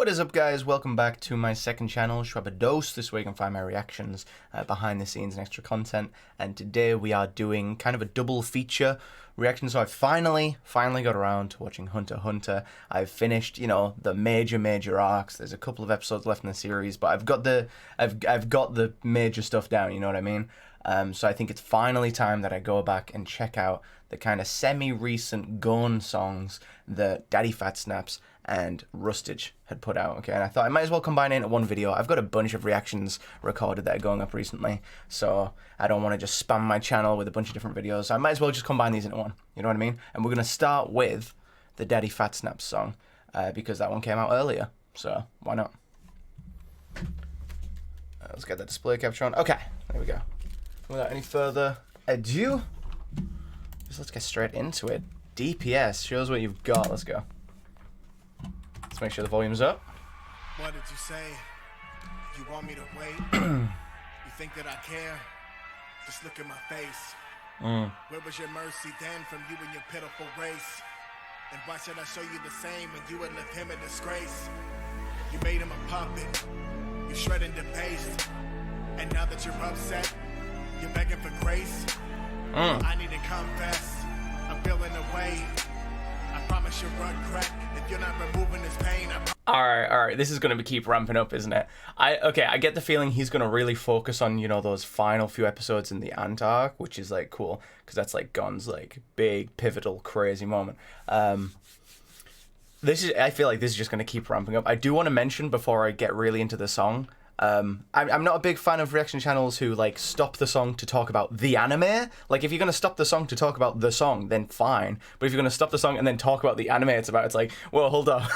What is up, guys? Welcome back to my second channel, Shwabados. This way you can find my reactions, behind the scenes and extra content. And today we are doing kind of a double feature reaction. So I finally got around to watching Hunter x Hunter. I've finished, you know, the major arcs. There's a couple of episodes left in the series, but I've got the major stuff down, you know what I mean? So I think it's finally time that I go back and check out the kind of semi-recent Gun songs that DaddyPhatSnaps and Rustage had put out, okay? And I thought I might as well combine it into one video. I've got a bunch of reactions recorded that are going up recently, so I don't want to just spam my channel with a bunch of different videos. So I might as well just combine these into one, you know what I mean? And we're going to start with the DaddyPhatSnaps song, because that one came out earlier, so why not? Let's get that display capture on. Okay, there we go. Without any further ado, just let's get straight into it. DPS, shows what you've got. Let's go. Let's make sure the volume's up. What did you say? You want me to wait? You think that I care? Just look at my face. Where was your mercy then from you and your pitiful race? And why should I show you the same when you would live him in disgrace? You made him a puppet. You shred and debased. And now that you're upset, you're begging for grace. I need to confess, I'm feeling away. I promise you'll regret if you're not removing this pain. All right, this is going to keep ramping up, isn't it? I get the feeling he's going to really focus on, you know, those final few episodes in the Ant arc, which is like cool, because that's like Gun's like big, pivotal, crazy moment. I feel like this is just going to keep ramping up. I do want to mention before I get really into the song, I'm not a big fan of reaction channels who like stop the song to talk about the anime. Like, if you're gonna stop the song to talk about the song, then fine. But if you're gonna stop the song and then talk about the anime it's about, it's like, well, hold on.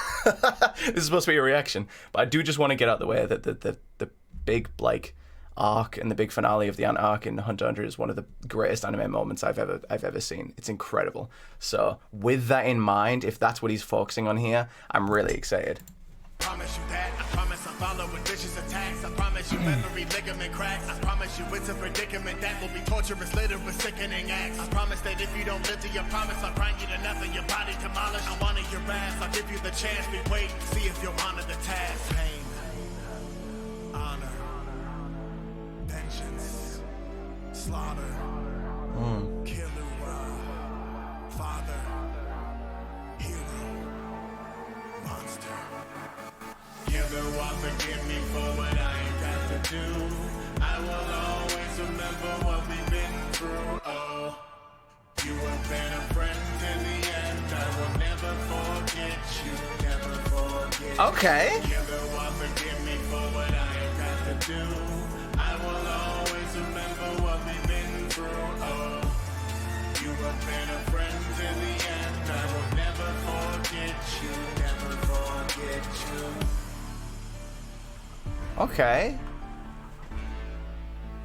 This is supposed to be a reaction. But I do just want to get out the way that the big like arc and the big finale of the Ant arc in Hunter x Hunter is one of the greatest anime moments I've ever seen. It's incredible. So with that in mind, if that's what he's focusing on here, I'm really excited. Promise you that, I promise I'll follow with vicious attacks. I promise you every ligament cracks. I promise you it's a predicament that will be torturous, littered with sickening acts. I promise that if you don't live to your promise, I'll grind you to nothing, your body demolished. I wanted your ass, I'll give you the chance. We wait, see if you'll honor the task. Pain, honor, vengeance, slaughter, killer, father, hero, monster. Forgive me for what I ain't got to do. I will always remember what we've been through. Oh, you have been a friend in the end. I will never forget you, never forget. Okay. Forgive me for what I ain't got to do. I will always remember what we've been through. Oh, you have been a friend in the end. I will never forget you, never forget you. Okay.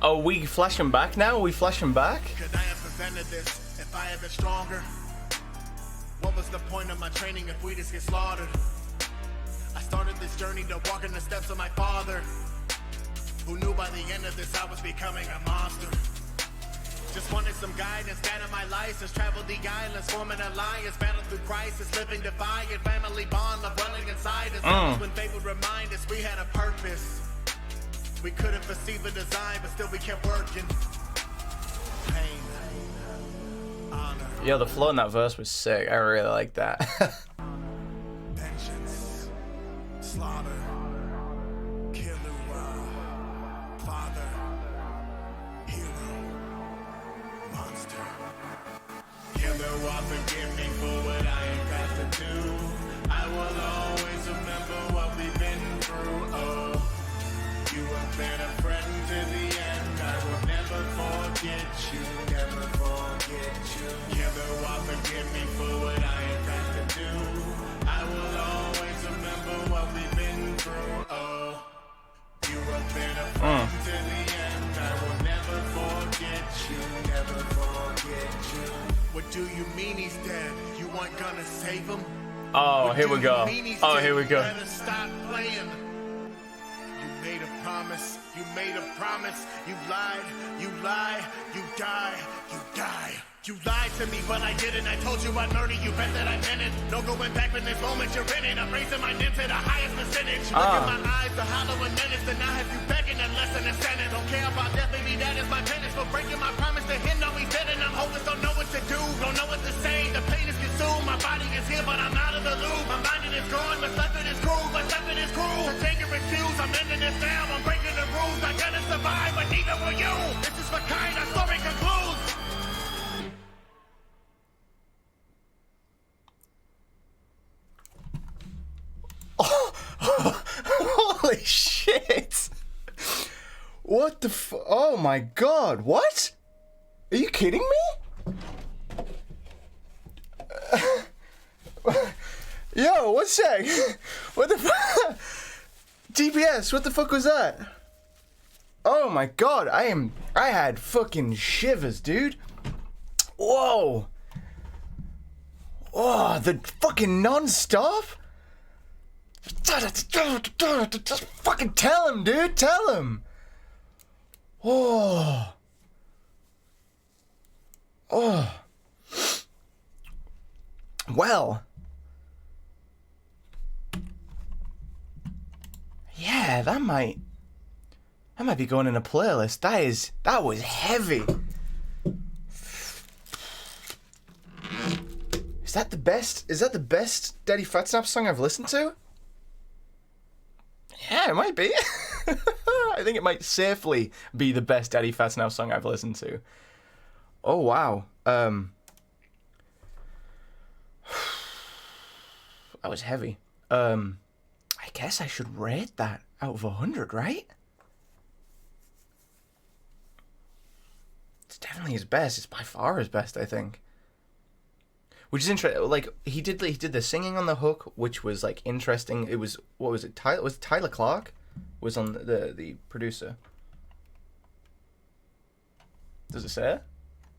Oh, we flashing back now? Are we flashing back? Could I have prevented this if I had been stronger? What was the point of my training if we just get slaughtered? I started this journey to walk in the steps of my father, who knew by the end of this I was becoming a monster. Just wanted some guidance, down in my license, traveled the islands, forming alliance, battled through crisis, living defiant, family bond, love running inside us. When they would remind us we had a purpose. We couldn't foresee the design, but still we kept working. Pain, honor. Yo, the flow in that verse was sick. I really like that. Vengeance, slaughter, killer, father, hero, monster. Killer, forgive me for what I ain't got to do. I will always remember what we've been through. Oh, you have been a friend to the end. I will never forget you, never forget you. Killer, forgive me for what I ain't got to do. I will always remember what we've been through. Oh, you have been a friend to the end. I will never forget you, never forget you. What do you mean he's dead? You weren't gonna save him? Oh, here we go. Oh, here we go. Better stop playing. You made a promise. You made a promise. You lied. You lie. You die. You die. You lied to me, but I didn't. I told you I'd murder you, bet that I meant it. No going back in this moment you're in it. I'm raising my name to the highest percentage. Look in my eyes, the hollow and menace. And I have you begging and less than a sentence. Don't care about death, baby, that is my penance. For breaking my promise to him, no, he's dead and I'm hopeless. Don't know what to do, don't know what to say. The pain is consumed, my body is here, but I'm out of the loop. My mind is gone, but left it is cruel, but left it is cruel. So take your excuse, I'm ending this now. I'm breaking the rules, not gonna survive, but neither will you. This is for kind, our story concludes. Holy shit! What the oh my god, what? Are you kidding me? Yo, what's that? What the fuck? DPS, what the fuck was that? Oh my god, I had fucking shivers, dude. Whoa. Oh, the fucking non-stop? Just fucking tell him, dude. Tell him. Oh. Oh. Well. Yeah, that might be going in a playlist. That was heavy. Is that the best DaddyPhatSnaps song I've listened to? Yeah, it might be. I think it might safely be the best DaddyPhatSnaps song I've listened to. Oh, wow. That was heavy. I guess I should rate that out of 100, right? It's definitely his best. It's by far his best, I think. Which is interesting. Like he did the singing on the hook, which was like interesting. It was what was it? Tyler Clark was on the producer. Does it say it?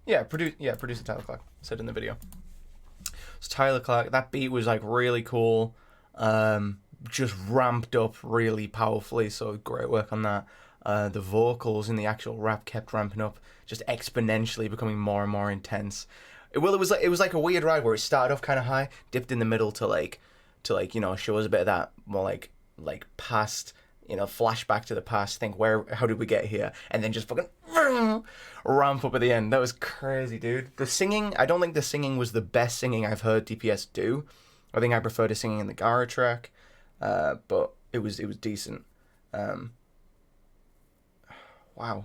Yeah, producer Tyler Clark said in the video. It's Tyler Clark. That beat was like really cool. Just ramped up really powerfully. So great work on that. The vocals in the actual rap kept ramping up, just exponentially becoming more and more intense. Well, it was like a weird ride where it started off kind of high, dipped in the middle to like show us a bit of that more like past, flashback to the past. Think how did we get here, and then just fucking ramp up at the end. That was crazy, dude. The singing, I don't think the singing was the best singing I've heard DPS do. I think I prefer the singing in the Gara track, but it was decent. Wow, how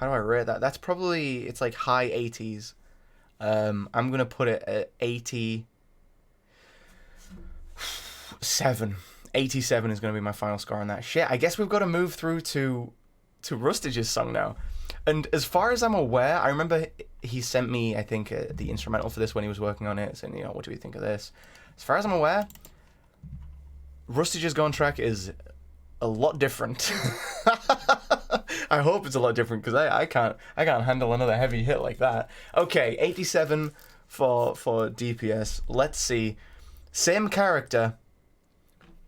do I rate that? That's probably, it's like high 80s. I'm gonna put it at 87. 87 is gonna be my final score on that. Shit, I guess we've got to move through to Rustage's song now. And as far as I'm aware, I remember he sent me, I think, the instrumental for this when he was working on it, saying, what do we think of this? As far as I'm aware, Rustage's Gone track is a lot different. I hope it's a lot different because I can't handle another heavy hit like that. Okay, 87 for DPS. Let's see. Same character,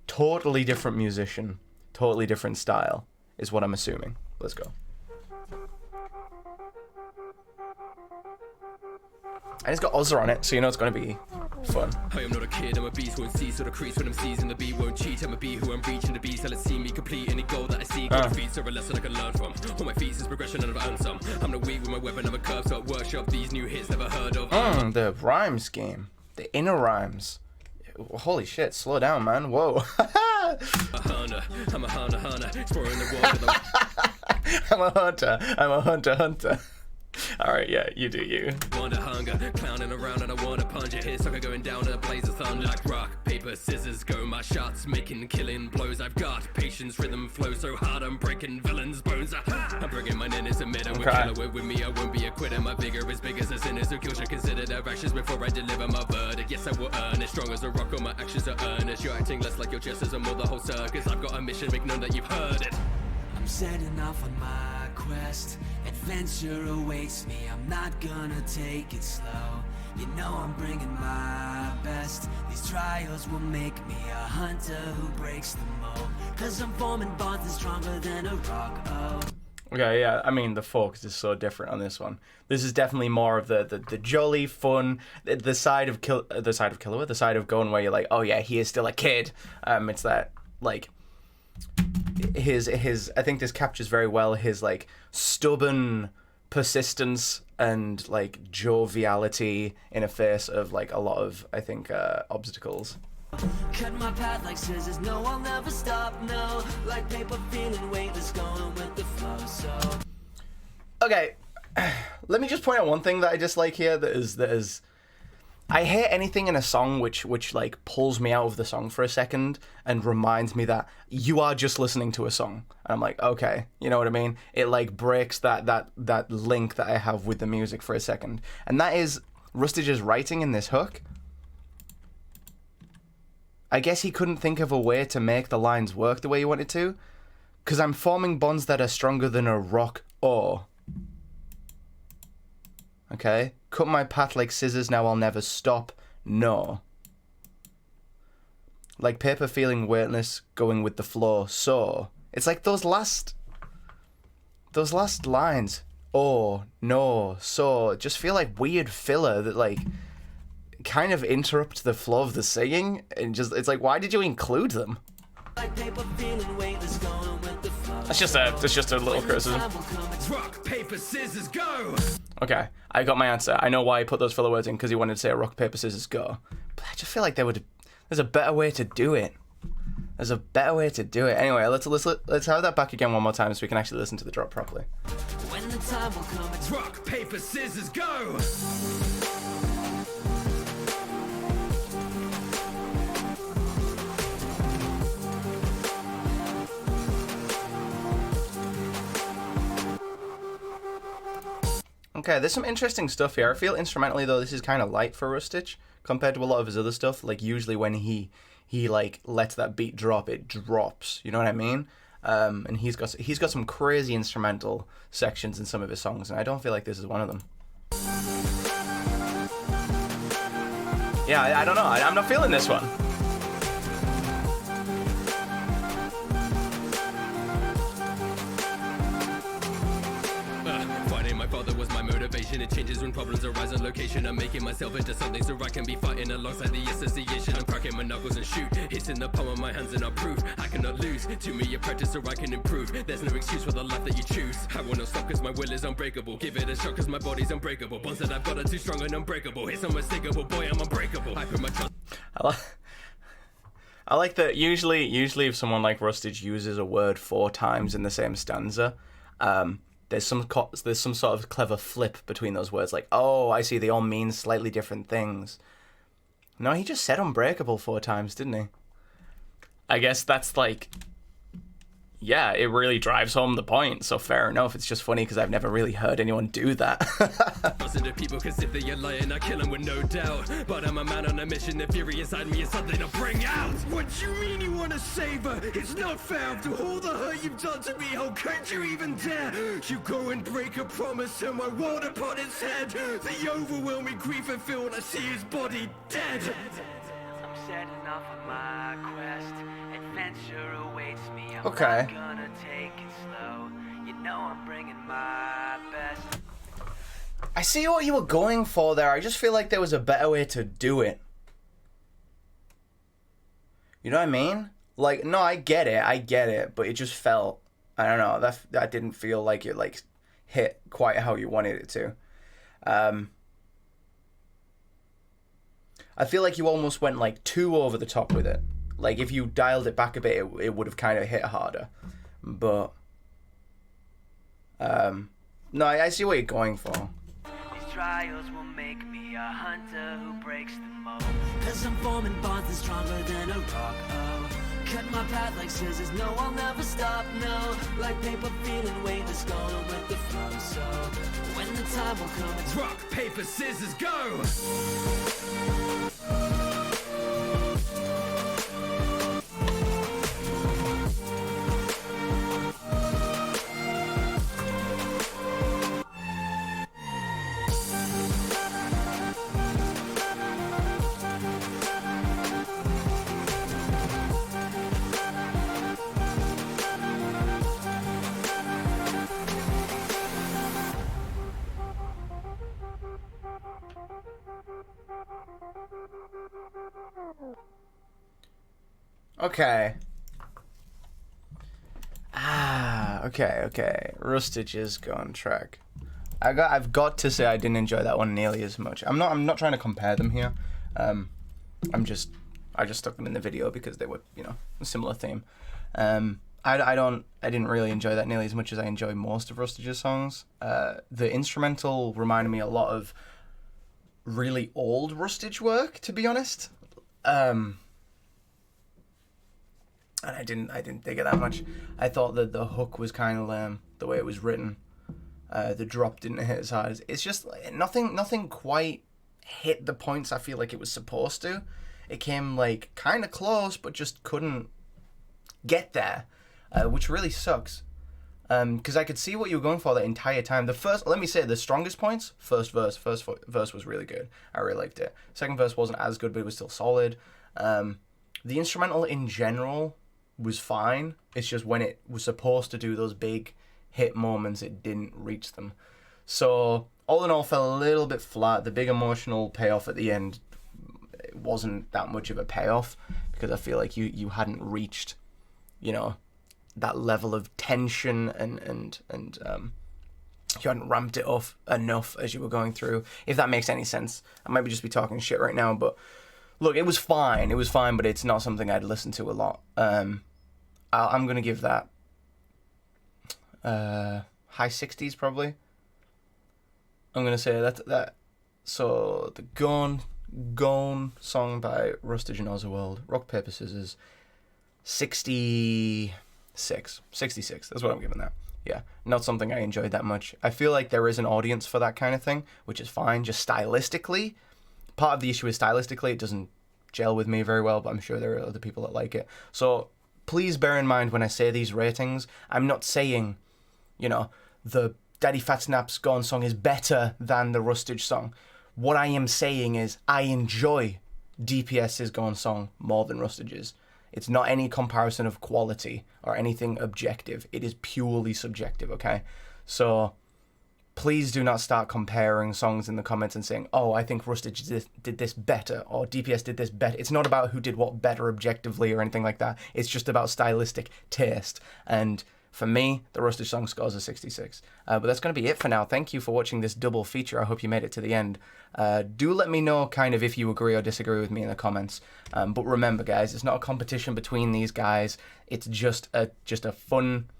totally different musician, totally different style is what I'm assuming. Let's go. And it's got Ozza on it, so it's going to be fun. I am not a kid, I'm a beast, won't cease, so the crease when I'm seizing the beat won't cheat. I'm a bee who I'm reaching the beast, so let's see me complete any goal that I see. Got a feat, so a lesson I can learn from. On my feet is progression and I've earned some. I'm not weak with my weapon, I'm a curve, so I workshop these new hits never heard of. The rhyme scheme, the inner rhymes. Holy shit, slow down, man. Whoa. I'm a hunter, exploring the world with I'm a hunter. Alright, yeah, you do you. Wonder hunger, clowning around and I wanna punch it. Here, sucker going down in a blaze of thunder. Like rock, paper, scissors, go my shots, making killing blows. I've got patience, rhythm, flow so hard I'm breaking villains' bones. I'm bringing mine in as a mid, with killer with me, I won't be a quitter. My vigor is big as a sinner, so kills should consider their actions before I deliver my verdict. Yes, I will earn it, strong as a rock, all my actions are earnest. You're acting less like your gestures are more the whole circus. I've got a mission, make known that you've heard it. I'm setting off on my quest. Adventure awaits me, I'm not gonna take it slow. I'm bringing my best. These trials will make me a hunter who breaks the mold. Cause I'm forming bonds that's stronger than a rock. Okay, yeah. I mean, the focus is so different on this one. This is definitely more of the jolly, fun, the side of the side of Killua, the side of going where you're like, oh yeah, he is still a kid. It's that like his. I think this captures very well his like stubborn persistence and like joviality in a face of like a lot of, I think, obstacles. Cut my path like scissors, no, I'll never stop, no. Like paper feeling weightless, going with the flow, so. Okay, let me just point out one thing that I dislike here. That is, I hate anything in a song which like pulls me out of the song for a second and reminds me that you are just listening to a song. And I'm like, okay, you know what I mean? It like breaks that link that I have with the music for a second. And that is Rustage's writing in this hook. I guess he couldn't think of a way to make the lines work the way he wanted to. Because I'm forming bonds that are stronger than a rock ore. Okay? Cut my path like scissors, now I'll never stop. No. Like paper feeling weightless, going with the flow. So. It's like those last lines. Oh, no, so. Just feel like weird filler that like kind of interrupt the flow of the singing, and just it's like, why did you include them? That's just a little criticism. Rock, paper, scissors, go! Okay, I got my answer. I know why he put those filler words in, because he wanted to say rock, paper, scissors, go. But I just feel like there's a better way to do it. There's a better way to do it. Anyway, let's have that back again one more time so we can actually listen to the drop properly. When the time will come, it's Rock, paper, scissors, go! Okay, there's some interesting stuff here. I feel instrumentally though this is kind of light for Rustage compared to a lot of his other stuff. Like usually when he like lets that beat drop, it drops. You know what I mean? And he's got some crazy instrumental sections in some of his songs, and I don't feel like this is one of them. Yeah, I don't know. I'm not feeling this one. Finding my father was my motivation. It changes when problems arise on location. I'm making myself into something so I can be fighting alongside the association. I'm cracking my knuckles and shoot. It's in the palm of my hands and I prove I cannot lose. To me, a practice so I can improve. There's no excuse for the life that you choose. I will not stop cause my will is unbreakable. Give it a shot cause my body's unbreakable. Bonds that I've got are too strong and unbreakable. It's unmistakable, boy, I'm unbreakable. I put my trust. I like that usually if someone like Rustage uses a word 4 times in the same stanza, there's some sort of clever flip between those words. Like, oh, I see, they all mean slightly different things. No, he just said unbreakable 4 times, didn't he? I guess that's like, yeah, it really drives home the point. So fair enough. It's just funny because I've never really heard anyone do that. Listen to people cause if they are lying I kill them with no doubt. But I'm a man on a mission, the fury inside me is something to bring out. What you mean you want to save her? It's not fair after all the hurt you've done to me. How could you even dare? You go and break a promise and my world upon his head. The overwhelming grief I feel when I see his body dead. I'm setting off on my quest. Adventure awaits me. I'm Okay. not gonna take it slow. You know I'm bringing my best. I see what you were going for there. I just feel like there was a better way to do it. You know what I mean? Like, no, I get it, but it just felt, I don't know, that didn't feel like it like hit quite how you wanted it to. I feel like you almost went like too over the top with it. Like if you dialed it back a bit, it would have kind of hit harder. But no, I see what you're going for. These trials will make me a hunter who breaks the mold. Cause I'm forming bonds that's stronger than a rock, oh. Cut my path like scissors, no, I'll never stop, no. Like paper feeling weightless, going with the flow, so when the time will come, it's Rock, paper, scissors, go! Okay. Okay. Rustage's gone track. I've got to say I didn't enjoy that one nearly as much. I'm not trying to compare them here. I just stuck them in the video because they were, a similar theme. I didn't really enjoy that nearly as much as I enjoy most of Rustage's songs. The instrumental reminded me a lot of really old Rustage work, to be honest. And I didn't dig it that much. I thought that the hook was kind of lame, the way it was written. The drop didn't hit as hard. It's just nothing quite hit the points I feel like it was supposed to. It came like kind of close, but just couldn't get there, which really sucks. Because I could see what you were going for the entire time. Let me say the strongest points. First verse was really good. I really liked it. Second verse wasn't as good, but it was still solid. The instrumental in general was fine. It's just when it was supposed to do those big hit moments, it didn't reach them. So all in all, fell a little bit flat. The big emotional payoff at the end, it wasn't that much of a payoff because I feel like you hadn't reached, that level of tension and you hadn't ramped it up enough as you were going through. If that makes any sense, I might just be talking shit right now, but look, it was fine, but it's not something I'd listen to a lot. I'm gonna give that high 60s probably. I'm gonna say that. So the Gone song by Rustage and Otherworld, Rock Paper Scissors, 66. That's what I'm giving that. Yeah, not something I enjoyed that much. I feel like there is an audience for that kind of thing, which is fine. Just stylistically, part of the issue is stylistically it doesn't gel with me very well, but I'm sure there are other people that like it. So please bear in mind when I say these ratings, I'm not saying, the DaddyPhatSnaps Gone song is better than the Rustage song. What I am saying is I enjoy DPS's Gone song more than Rustage's. It's not any comparison of quality or anything objective. It is purely subjective, okay? So please do not start comparing songs in the comments and saying, oh, I think Rustage did this better or DPS did this better. It's not about who did what better objectively or anything like that. It's just about stylistic taste. And for me, the Rustage song scores a 66. But that's going to be it for now. Thank you for watching this double feature. I hope you made it to the end. Do let me know kind of if you agree or disagree with me in the comments. But remember, guys, it's not a competition between these guys. It's just a fun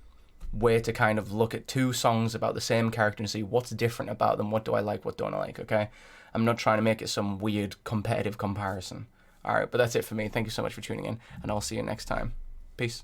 way to kind of look at two songs about the same character and see what's different about them. What do I like? What don't I like? Okay? I'm not trying to make it some weird competitive comparison. All right, but that's it for me. Thank you so much for tuning in, and I'll see you next time. Peace.